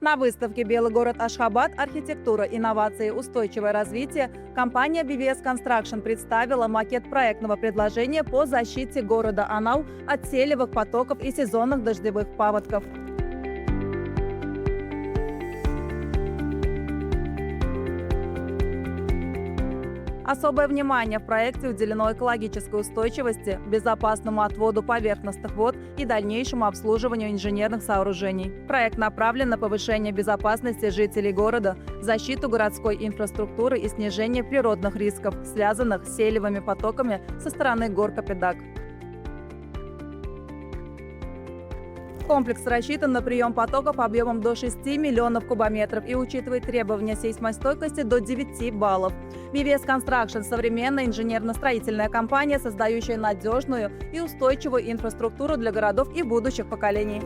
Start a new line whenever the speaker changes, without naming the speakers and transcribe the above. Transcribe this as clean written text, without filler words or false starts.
На выставке «Белый город Ашгабад. Архитектура, инновации, устойчивое развитие» компания BVS Construction представила макет проектного предложения по защите города Анау от селевых потоков и сезонных дождевых паводков. Особое внимание в проекте уделено экологической устойчивости, безопасному отводу поверхностных вод и дальнейшему обслуживанию инженерных сооружений. Проект направлен на повышение безопасности жителей города, защиту городской инфраструктуры и снижение природных рисков, связанных с селевыми потоками со стороны гор Капедаг. Комплекс рассчитан на прием потоков объемом до 6 миллионов кубометров и учитывает требования сейсмостойкости до 9 баллов. BVS Construction – современная инженерно-строительная компания, создающая надежную и устойчивую инфраструктуру для городов и будущих поколений.